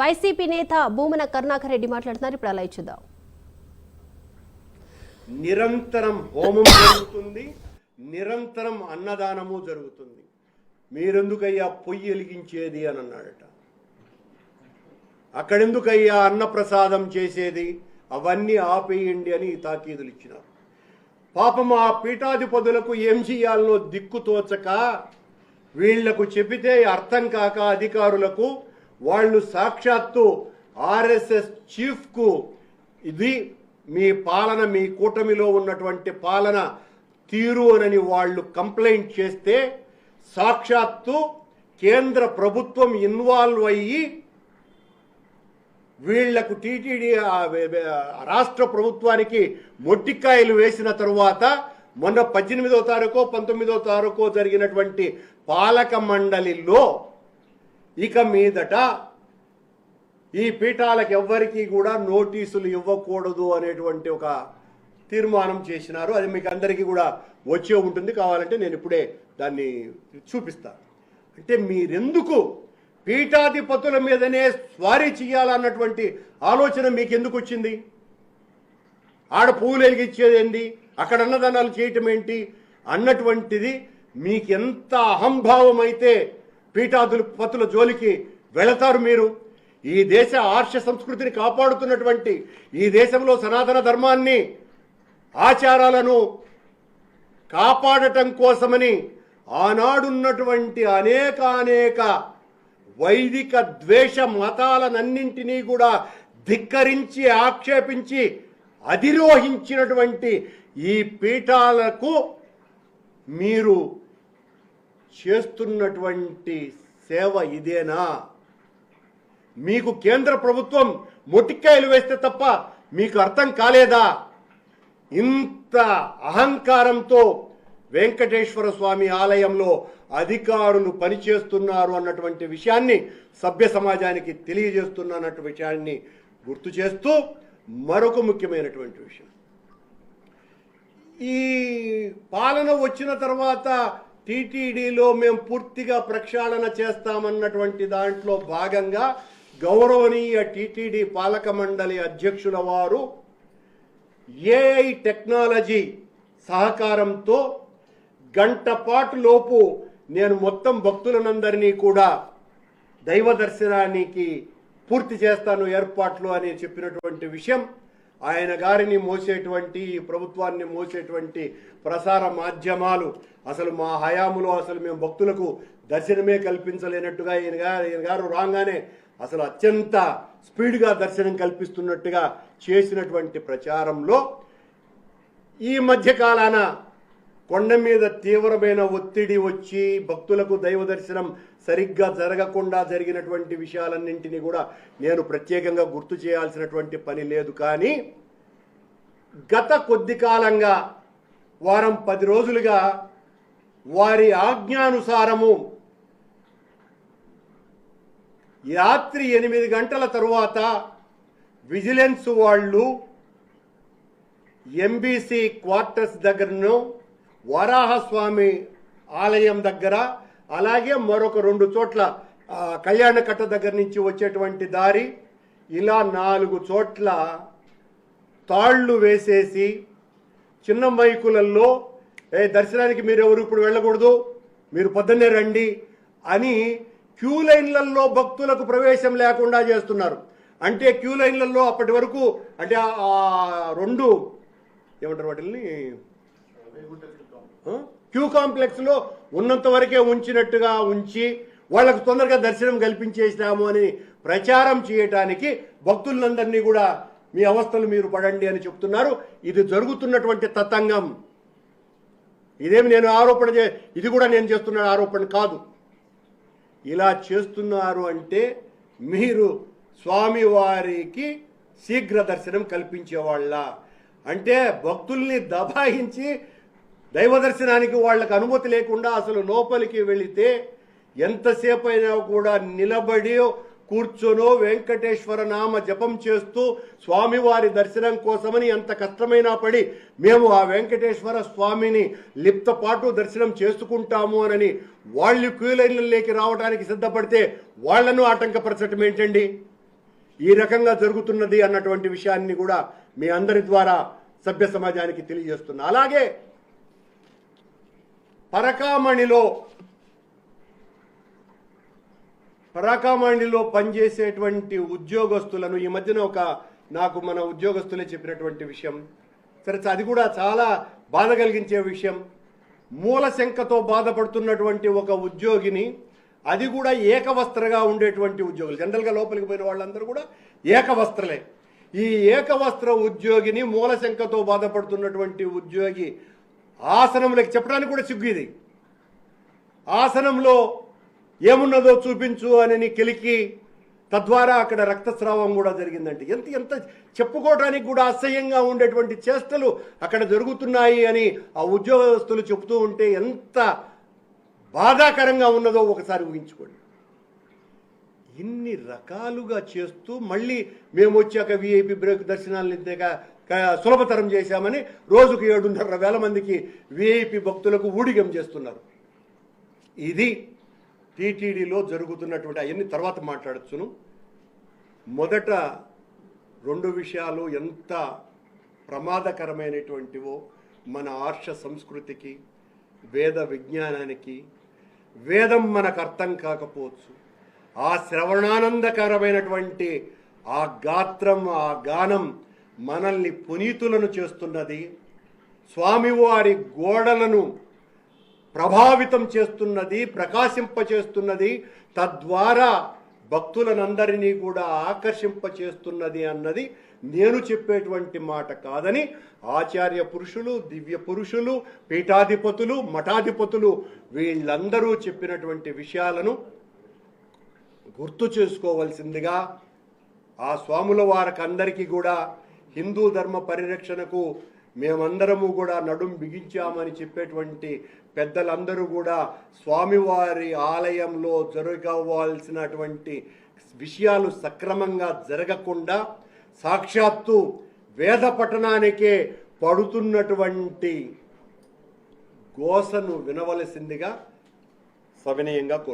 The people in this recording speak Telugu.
వైసీపీ నేత భూమన కరుణాకర్ రెడ్డి మాట్లాడుతున్నారు. ఇప్పుడు అలా చూద్దాం. నిరంతరం హోమం జరుగుతుంది, నిరంతరం అన్నదానము జరుగుతుంది. మీరెందుకయ్యా పొయ్యి వెలిగించేది అని అన్నాడట. అక్కడెందుకయ్యా అన్నప్రసాదం చేసేది, అవన్నీ ఆపేయండి అని తాకీదులు ఇచ్చినారు. పాపం ఆ పీఠాధిపతులకు ఏం చేయాలనో దిక్కుతోచక, వీళ్లకు చెబితే అర్థం కాక అధికారులకు వాళ్ళు సాక్షాత్తు ఆర్ఎస్ఎస్ చీఫ్కు ఇది మీ పాలన, మీ కూటమిలో ఉన్నటువంటి పాలన తీరు అని వాళ్ళు కంప్లైంట్ చేస్తే సాక్షాత్తు కేంద్ర ప్రభుత్వం ఇన్వాల్వ్ అయ్యి వీళ్లకు టీటీడీ రాష్ట్ర ప్రభుత్వానికి మొట్టికాయలు వేసిన తరువాత మొన్న 18వ తారీఖు 19వ తారీఖు జరిగినటువంటి పాలక మండలిలో ఇక మీదట ఈ పీఠాలకు ఎవ్వరికీ కూడా నోటీసులు ఇవ్వకూడదు అనేటువంటి ఒక తీర్మానం చేసినారు. అది మీకు అందరికీ కూడా వచ్చే ఉంటుంది, కావాలంటే నేను ఇప్పుడే దాన్ని చూపిస్తాను. అంటే మీరెందుకు పీఠాధిపతుల మీదనే స్వారీ చేయాలన్నటువంటి ఆలోచన మీకు ఎందుకు వచ్చింది? ఆడ పువ్వులు వెలిగించేది ఏంటి, అక్కడ అన్నదానాలు చేయటం ఏంటి అన్నటువంటిది మీకెంత అహంభావం అయితే పీఠాధిపతుల జోలికి వెళతారు మీరు? ఈ దేశ ఆర్ష సంస్కృతిని కాపాడుతున్నటువంటి, ఈ దేశంలో సనాతన ధర్మాన్ని ఆచారాలను కాపాడటం కోసమని ఆనాడున్నటువంటి అనేక వైదిక ద్వేష మతాలనన్నింటినీ కూడా ధిక్కరించి ఆక్షేపించి అధిరోహించినటువంటి ఈ పీఠాలకు మీరు చేస్తున్నటువంటి సేవ ఇదేనా? మీకు కేంద్ర ప్రభుత్వం మొట్టికాయలు వేస్తే తప్ప మీకు అర్థం కాలేదా? ఇంత అహంకారంతో వెంకటేశ్వర స్వామి ఆలయంలో అధికారులు పనిచేస్తున్నారు అన్నటువంటి విషయాన్ని సభ్య సమాజానికి తెలియజేస్తున్నటువంటి విషయాన్ని గుర్తు చేస్తూ మరొక ముఖ్యమైనటువంటి విషయం, ఈ పాలన వచ్చిన తర్వాత టీటీడీలో మేము పూర్తిగా ప్రక్షాళన చేస్తామన్నటువంటి దాంట్లో భాగంగా గౌరవనీయ టీటీడీ పాలక మండలి అధ్యక్షుల వారు ఏఐ టెక్నాలజీ సహకారంతో గంట పాటు లోపు నేను మొత్తం భక్తులనందరినీ కూడా దైవ దర్శనానికి పూర్తి చేస్తాను ఏర్పాట్లు అని చెప్పినటువంటి విషయం, ఆయన గారిని మోసేటువంటి, ప్రభుత్వాన్ని మోసేటువంటి ప్రసార మాధ్యమాలు అసలు మా హయాములో అసలు మేము భక్తులకు దర్శనమే కల్పించలేనట్టుగా ఈయన గారు రాగానే అసలు అత్యంత స్పీడ్గా దర్శనం కల్పిస్తున్నట్టుగా చేసినటువంటి ప్రచారంలో ఈ మధ్యకాలాన కొండ మీద తీవ్రమైన ఒత్తిడి వచ్చి భక్తులకు దైవ దర్శనం సరిగ్గా జరగకుండా జరిగినటువంటి విషయాలన్నింటినీ కూడా నేను ప్రత్యేకంగా గుర్తు చేయాల్సినటువంటి పని లేదు. కానీ గత కొద్ది కాలంగా వారం 10 రోజులుగా వారి ఆజ్ఞానుసారము రాత్రి 8 గంటల తరువాత విజిలెన్స్ వాళ్ళు ఎంబీసీ క్వార్టర్స్ దగ్గరను, వరాహస్వామి ఆలయం దగ్గర, అలాగే మరొక 2 చోట్ల కళ్యాణకట్ట దగ్గర నుంచి వచ్చేటువంటి దారి, ఇలా 4 చోట్ల తాళ్లు వేసేసి చిన్న మైకులలో దర్శనానికి మీరు ఎవరు ఇప్పుడు వెళ్ళకూడదు, మీరు పొద్దున్నే రండి అని క్యూ లైన్లలో భక్తులకు ప్రవేశం లేకుండా చేస్తున్నారు. అంటే క్యూ లైన్లలో అప్పటి వరకు అంటే ఆ 2 ఏమంటారు వాటిని క్యూ కాంప్లెక్స్లో ఉన్నంత వరకే ఉంచినట్టుగా ఉంచి వాళ్ళకు తొందరగా దర్శనం కల్పించేసినాము అని ప్రచారం చేయటానికి భక్తులందరినీ కూడా మీ అవస్థలు మీరు పడండి అని చెప్తున్నారు. ఇది జరుగుతున్నటువంటి తతంగం. ఇదేమి నేను ఇది కూడా నేను చేస్తున్న ఆరోపణ కాదు. ఇలా చేస్తున్నారు అంటే మీరు స్వామివారికి శీఘ్ర దర్శనం కల్పించేవాళ్ళ, అంటే భక్తుల్ని దబాయించి దైవ దర్శనానికి వాళ్ళకు అనుమతి లేకుండా అసలు లోపలికి వెళితే ఎంతసేపు అయినా కూడా నిలబడి కూర్చొనో వెంకటేశ్వర నామ జపం చేస్తూ స్వామివారి దర్శనం కోసమని ఎంత కష్టమైనా పడి మేము ఆ వెంకటేశ్వర స్వామిని లిప్తపాటు దర్శనం చేసుకుంటాము అని వాళ్ళు క్యూ లైన్లలోకి రావడానికి సిద్ధపడితే వాళ్లను ఆటంకపరచడం ఏంటండి? ఈ రకంగా జరుగుతున్నది అన్నటువంటి విషయాన్ని కూడా మీ అందరి ద్వారా సభ్య సమాజానికి తెలియజేస్తున్నా. అలాగే పరాకామణిలో పనిచేసేటువంటి ఉద్యోగస్తులను ఈ మధ్యన నాకు మన ఉద్యోగస్తులే చెప్పినటువంటి విషయం, సరే అది కూడా చాలా బాధ కలిగించే విషయం. మూలశంకతో బాధపడుతున్నటువంటి ఒక ఉద్యోగిని, అది కూడా ఏకవస్త్రగా ఉండేటువంటి ఉద్యోగులు, జనరల్గా లోపలికి పోయిన వాళ్ళందరూ కూడా ఏకవస్త్రలే. ఈ ఏకవస్త్ర ఉద్యోగిని మూలశంకతో బాధపడుతున్నటువంటి ఉద్యోగి ఆసనంలోకి చెప్పడానికి కూడా సిగ్గు. ఇది ఆసనంలో ఏమున్నదో చూపించు అని కెలికి, తద్వారా అక్కడ రక్తస్రావం కూడా జరిగిందంటే ఎంత చెప్పుకోవడానికి కూడా అసహ్యంగా ఉండేటువంటి చేష్టలు అక్కడ జరుగుతున్నాయి అని ఆ ఉద్యోగస్తులు చెబుతూ ఉంటే ఎంత బాధాకరంగా ఉన్నదో ఒకసారి ఊహించుకోండి. ఇన్ని రకాలుగా చేస్తూ మళ్ళీ మేము వచ్చాక విఐపి బ్రేక్ దర్శనాలను సులభతరం చేశామని రోజుకు 7,500 మందికి విఐపి భక్తులకు ఊడిగం చేస్తున్నారు. ఇది టీటీడీలో జరుగుతున్నటువంటి, అవన్నీ తర్వాత మాట్లాడచ్చును. మొదట 2 విషయాలు ఎంత ప్రమాదకరమైనటువంటివో మన ఆర్ష సంస్కృతికి, వేద విజ్ఞానానికి. వేదం మనకు అర్థం కాకపోవచ్చు, ఆ శ్రవణానందకరమైనటువంటి ఆ గాత్రం, ఆ గానం మనల్ని పునీతులను చేస్తున్నది, స్వామివారి గోడలను ప్రభావితం చేస్తున్నది, ప్రకాశింపచేస్తున్నది, తద్వారా భక్తులనందరినీ కూడా ఆకర్షింపచేస్తున్నది అన్నది నేను చెప్పేటువంటి మాట కాదని ఆచార్య పురుషులు, దివ్య పురుషులు, పీఠాధిపతులు, మఠాధిపతులు వీళ్ళందరూ చెప్పినటువంటి విషయాలను గుర్తు చేసుకోవలసిందిగా, ఆ స్వాముల వారికి అందరికీ కూడా హిందూ ధర్మ పరిరక్షణకు మేమందరము కూడా నడుం బిగించామని చెప్పేటువంటి పెద్దలందరూ కూడా స్వామివారి ఆలయంలో జరగవలసినటువంటి విషయాలు సక్రమంగా జరగకుండా సాక్షాత్తు వేద పఠనానికే పడుతున్నటువంటి గోసను వినవలసిందిగా సవినయంగా కోరుతున్నాను.